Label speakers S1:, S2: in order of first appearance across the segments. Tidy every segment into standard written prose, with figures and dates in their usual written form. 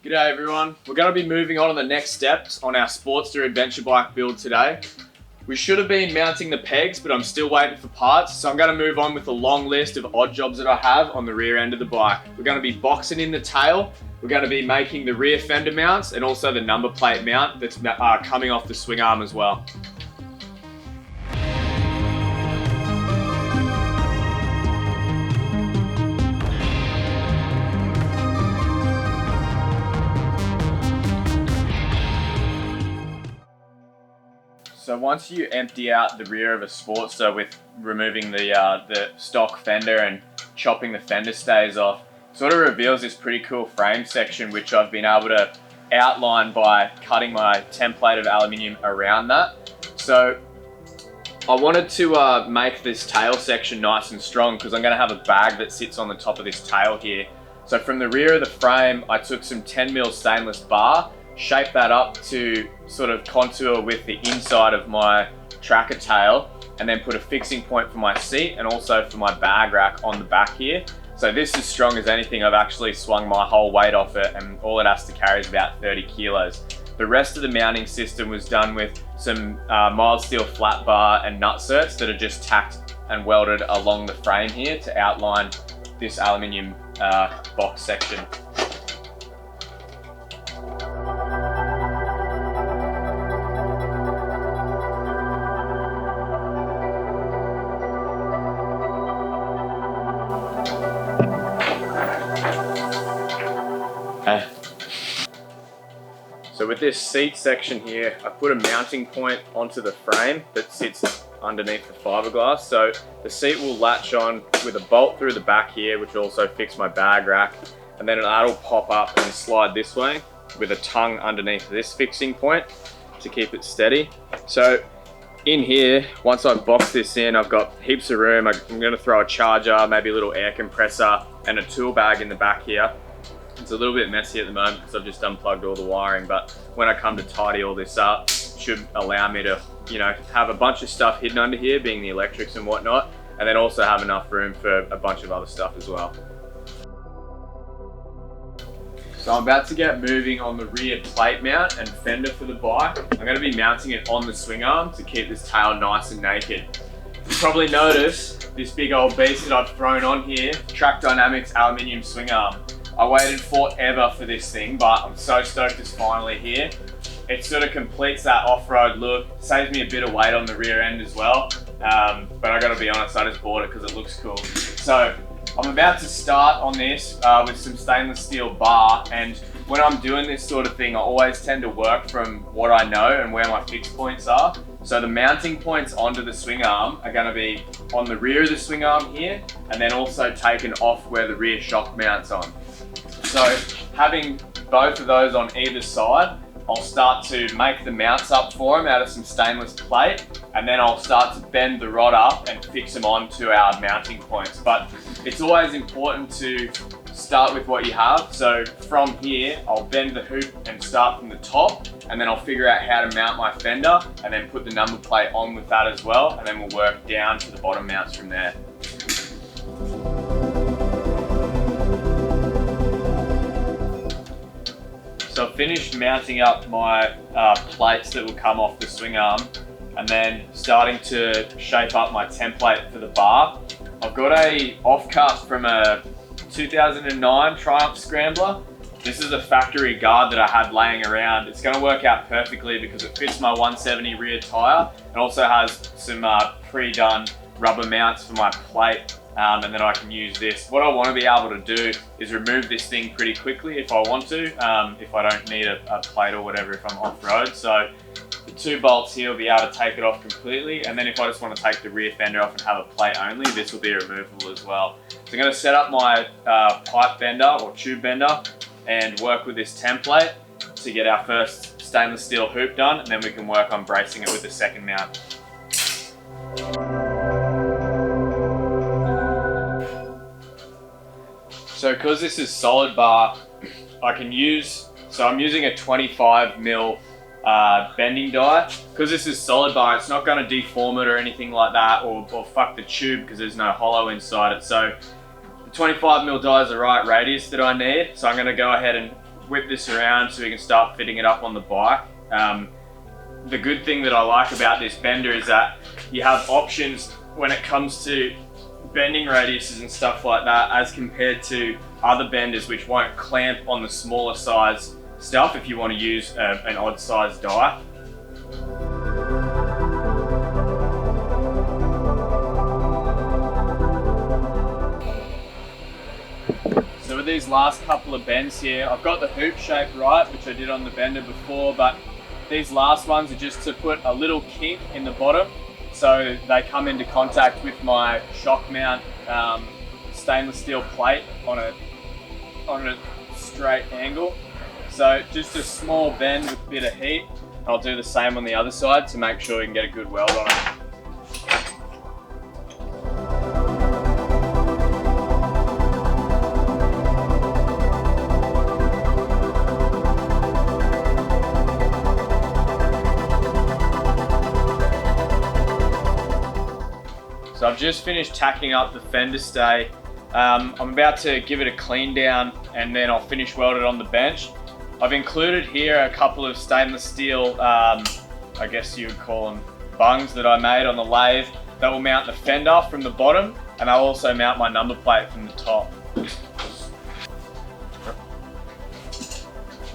S1: G'day everyone. We're going to be moving on to the next steps on our Sportster adventure bike build today. We should have been mounting the pegs, but I'm still waiting for parts, so I'm going to move on with a long list of odd jobs that I have on the rear end of the bike. We're going to be boxing in the tail, we're going to be making the rear fender mounts, and also the number plate mount that's coming off the swing arm as well. So once you empty out the rear of a Sportster with removing the stock fender and chopping the fender stays off, it sort of reveals this pretty cool frame section which I've been able to outline by cutting my template of aluminium around that. So I wanted to make this tail section nice and strong because I'm going to have a bag that sits on the top of this tail here. So from the rear of the frame I took some 10mm stainless bar, shape that up to sort of contour with the inside of my tracker tail, and then put a fixing point for my seat and also for my bag rack on the back here. So this is strong as anything. I've actually swung my whole weight off it, and all it has to carry is about 30 kilos. The rest of the mounting system was done with some mild steel flat bar and nutserts that are just tacked and welded along the frame here to outline this aluminium box section. So with this seat section here, I put a mounting point onto the frame that sits underneath the fiberglass. So the seat will latch on with a bolt through the back here, which will also fix my bag rack. And then that'll pop up and slide this way with a tongue underneath this fixing point to keep it steady. So in here, once I've boxed this in, I've got heaps of room. I'm gonna throw a charger, maybe a little air compressor, and a tool bag in the back here. It's a little bit messy at the moment because I've just unplugged all the wiring, but when I come to tidy all this up, it should allow me to, have a bunch of stuff hidden under here, being the electrics and whatnot, and then also have enough room for a bunch of other stuff as well. So I'm about to get moving on the rear plate mount and fender for the bike. I'm going to be mounting it on the swing arm to keep this tail nice and naked. You probably noticed this big old beast that I've thrown on here, Track Dynamics aluminium swing arm. I waited forever for this thing, but I'm so stoked it's finally here. It sort of completes that off-road look, saves me a bit of weight on the rear end as well. But I gotta be honest, I just bought it because it looks cool. So I'm about to start on this with some stainless steel bar, and when I'm doing this sort of thing, I always tend to work from what I know and where my fixed points are. So the mounting points onto the swing arm are going to be on the rear of the swing arm here, and then also taken off where the rear shock mounts on. So having both of those on either side, I'll start to make the mounts up for them out of some stainless plate, and then I'll start to bend the rod up and fix them onto our mounting points. But it's always important to start with what you have. So from here, I'll bend the hoop and start from the top, and then I'll figure out how to mount my fender and then put the number plate on with that as well, and then we'll work down to the bottom mounts from there. So I've finished mounting up my plates that will come off the swing arm, and then starting to shape up my template for the bar. I've got a offcut from a 2009 Triumph Scrambler. This is a factory guard that I had laying around. It's going to work out perfectly because it fits my 170 rear tyre and also has some pre-done rubber mounts for my plate. And then I can use this. What I want to be able to do is remove this thing pretty quickly if I want to, if I don't need a plate or whatever if I'm off-road. So the 2 bolts here will be able to take it off completely, and then if I just want to take the rear fender off and have a plate only, this will be removable as well. So I'm going to set up my pipe bender or tube bender and work with this template to get our first stainless steel hoop done, and then we can work on bracing it with the second mount. So because this is solid bar, I'm using a 25mm bending die. Because this is solid bar, it's not going to deform it or anything like that, or fuck the tube because there's no hollow inside it. So the 25mm die is the right radius that I need. So I'm going to go ahead and whip this around so we can start fitting it up on the bike. The good thing that I like about this bender is that you have options when it comes to bending radiuses and stuff like that, as compared to other benders which won't clamp on the smaller size stuff if you want to use an odd size die. So with these last couple of bends here, I've got the hoop shape right, which I did on the bender before, but these last ones are just to put a little kink in the bottom so they come into contact with my shock mount stainless steel plate on a straight angle. So just a small bend with a bit of heat. I'll do the same on the other side to make sure we can get a good weld on it. So I've just finished tacking up the fender stay. I'm about to give it a clean down and then I'll finish weld it on the bench. I've included here a couple of stainless steel, I guess you would call them bungs that I made on the lathe that will mount the fender from the bottom, and I'll also mount my number plate from the top.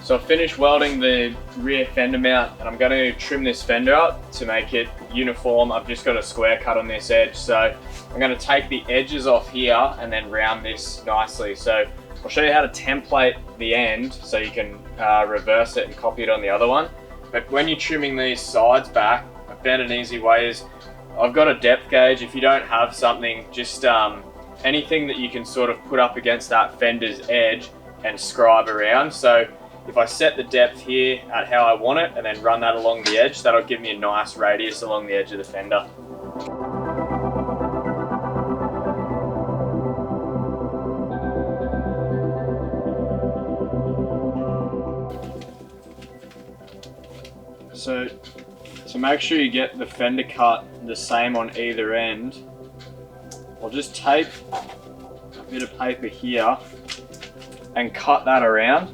S1: So I've finished welding the rear fender mount and I'm going to trim this fender up to make it uniform. I've just got a square cut on this edge, so I'm going to take the edges off here and then round this nicely. So I'll show you how to template the end so you can reverse it and copy it on the other one. But when you're trimming these sides back, I found an easy way is I've got a depth gauge. If you don't have something, just anything that you can sort of put up against that fender's edge and scribe around. So if I set the depth here at how I want it and then run that along the edge, that'll give me a nice radius along the edge of the fender. So to make sure you get the fender cut the same on either end, I'll just tape a bit of paper here and cut that around.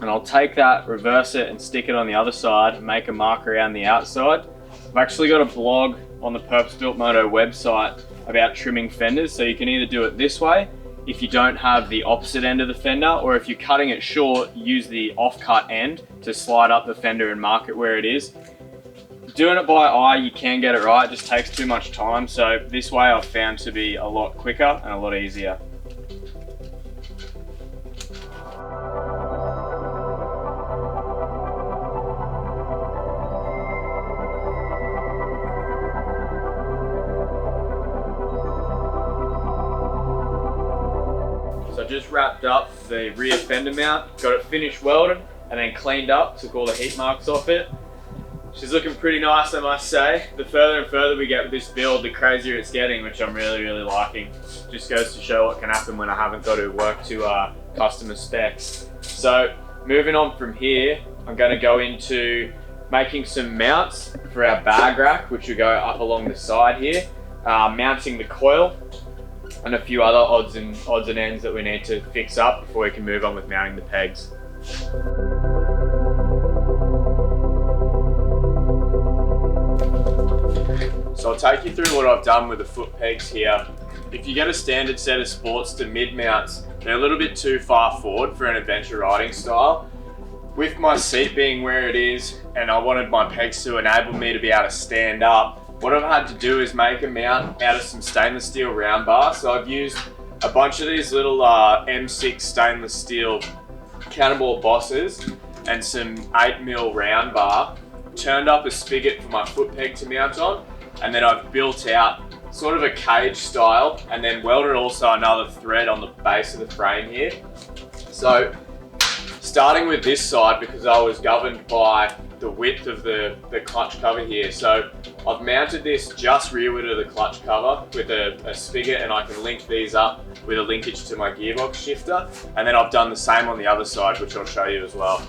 S1: And I'll take that, reverse it and stick it on the other side and make a mark around the outside. I've actually got a blog on the Purpose Built Moto website about trimming fenders, so you can either do it this way if you don't have the opposite end of the fender, or if you're cutting it short, use the off-cut end to slide up the fender and mark it where it is. Doing it by eye, you can get it right, it just takes too much time, so this way I've found to be a lot quicker and a lot easier. So I just wrapped up the rear fender mount, got it finished welded and then cleaned up, took all the heat marks off it. She's looking pretty nice, I must say. The further and further we get with this build, the crazier it's getting, which I'm really liking. Just goes to show what can happen when I haven't got to work to customer specs. So moving on from here, I'm going to go into making some mounts for our bag rack, which will go up along the side here, mounting the coil, and a few other odds and ends that we need to fix up before we can move on with mounting the pegs. So I'll take you through what I've done with the foot pegs here. If you get a standard set of Sportster mid mounts, they're a little bit too far forward for an adventure riding style. With my seat being where it is, and I wanted my pegs to enable me to be able to stand up, what I've had to do is make a mount out of some stainless steel round bar. So I've used a bunch of these little M6 stainless steel Cannonball bosses and some 8mm round bar, turned up a spigot for my foot peg to mount on, and then I've built out sort of a cage style and then welded also another thread on the base of the frame here. So starting with this side, because I was governed by the width of the clutch cover here, so I've mounted this just rearward of the clutch cover with a spigot, and I can link these up with a linkage to my gearbox shifter, and then I've done the same on the other side, which I'll show you as well.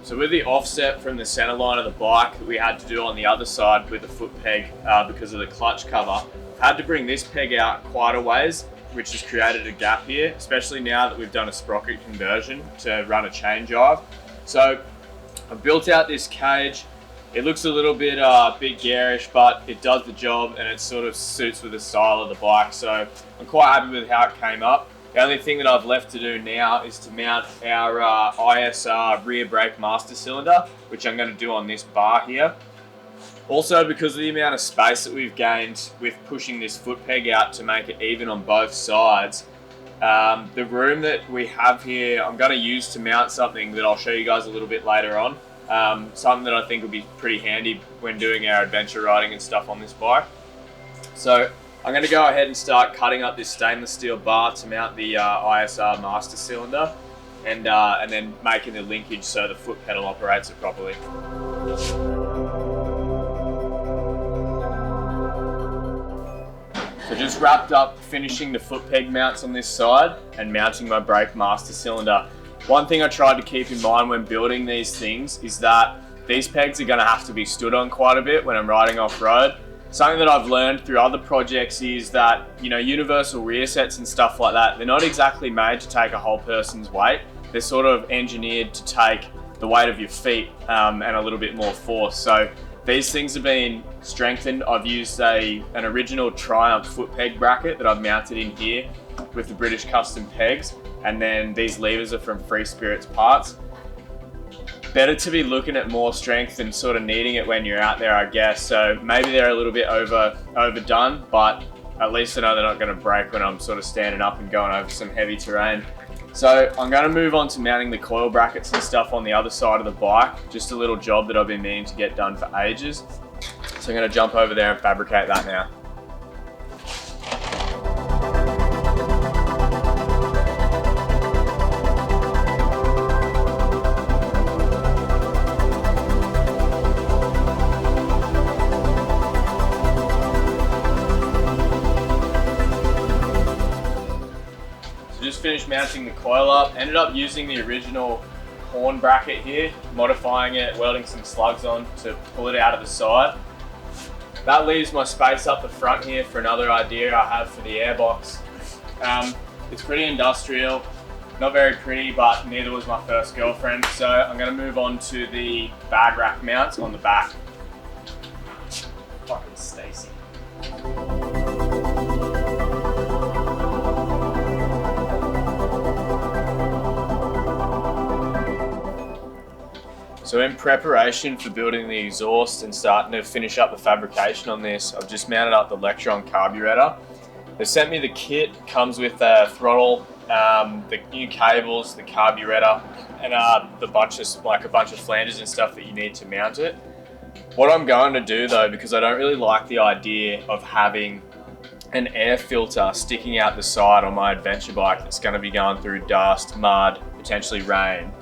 S1: So with the offset from the center line of the bike that we had to do on the other side with the foot peg because of the clutch cover, Had to bring this peg out quite a ways, which has created a gap here, especially now that we've done a sprocket conversion to run a chain drive. So I've built out this cage. It looks a little bit garish, but it does the job and it sort of suits with the style of the bike. So I'm quite happy with how it came up. The only thing that I've left to do now is to mount our ISR rear brake master cylinder, which I'm going to do on this bar here. Also, because of the amount of space that we've gained with pushing this foot peg out to make it even on both sides, the room that we have here, I'm going to use to mount something that I'll show you guys a little bit later on. Something that I think will be pretty handy when doing our adventure riding and stuff on this bike. So I'm going to go ahead and start cutting up this stainless steel bar to mount the ISR master cylinder, and then making the linkage so the foot pedal operates it properly. So just wrapped up finishing the foot peg mounts on this side and mounting my brake master cylinder. One thing I tried to keep in mind when building these things is that these pegs are going to have to be stood on quite a bit when I'm riding off-road. Something that I've learned through other projects is that, you know, universal rear sets and stuff like that, they're not exactly made to take a whole person's weight. They're sort of engineered to take the weight of your feet and a little bit more force. So these things have been strengthened. I've used an original Triumph foot peg bracket that I've mounted in here with the British custom pegs, and then these levers are from Free Spirits Parts. Better to be looking at more strength and sort of needing it when you're out there, I guess. So maybe they're a little bit overdone, but at least I know they're not going to break when I'm sort of standing up and going over some heavy terrain. So I'm going to move on to mounting the coil brackets and stuff on the other side of the bike. Just a little job that I've been meaning to get done for ages. So I'm going to jump over there and fabricate that now. Finished mounting the coil up, ended up using the original horn bracket here, modifying it, welding some slugs on to pull it out of the side. That leaves my space up the front here for another idea I have for the airbox. It's pretty industrial, not very pretty, but neither was my first girlfriend, so I'm going to move on to the bag rack mounts on the back. Fucking Stacy. So in preparation for building the exhaust and starting to finish up the fabrication on this, I've just mounted up the Electron carburetor. They sent me the kit, comes with a throttle, the new cables, the carburetor, and a bunch of flanges and stuff that you need to mount it. What I'm going to do though, because I don't really like the idea of having an air filter sticking out the side on my adventure bike that's going to be going through dust, mud, potentially rain,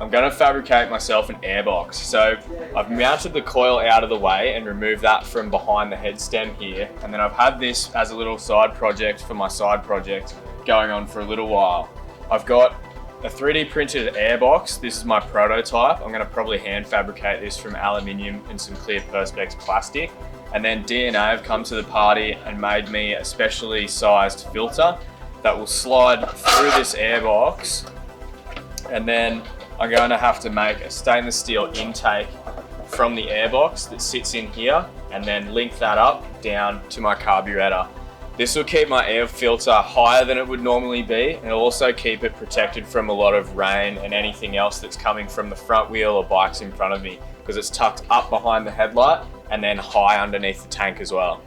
S1: I'm going to fabricate myself an airbox. So I've mounted the coil out of the way and removed that from behind the head stem here. And then I've had this as a little side project for my side project going on for a little while. I've got a 3D printed airbox. This is my prototype. I'm going to probably hand fabricate this from aluminium and some clear perspex plastic. And then DNA have come to the party and made me a specially sized filter that will slide through this airbox. And then I'm going to have to make a stainless steel intake from the airbox that sits in here and then link that up down to my carburetor. This will keep my air filter higher than it would normally be, and it'll also keep it protected from a lot of rain and anything else that's coming from the front wheel or bikes in front of me, because it's tucked up behind the headlight and then high underneath the tank as well.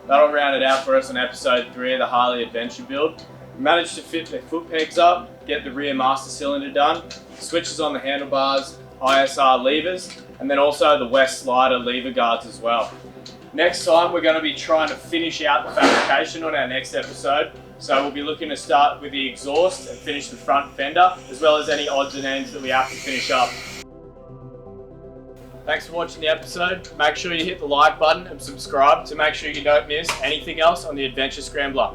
S1: That'll round it out for us on episode 3 of the Harley Adventure build. We managed to fit the foot pegs up, get the rear master cylinder done, switches on the handlebars, ISR levers, and then also the West slider lever guards as well. Next time we're going to be trying to finish out the fabrication on our next episode. So we'll be looking to start with the exhaust and finish the front fender, as well as any odds and ends that we have to finish up. Thanks for watching the episode. Make sure you hit the like button and subscribe to make sure you don't miss anything else on the Adventure Scrambler.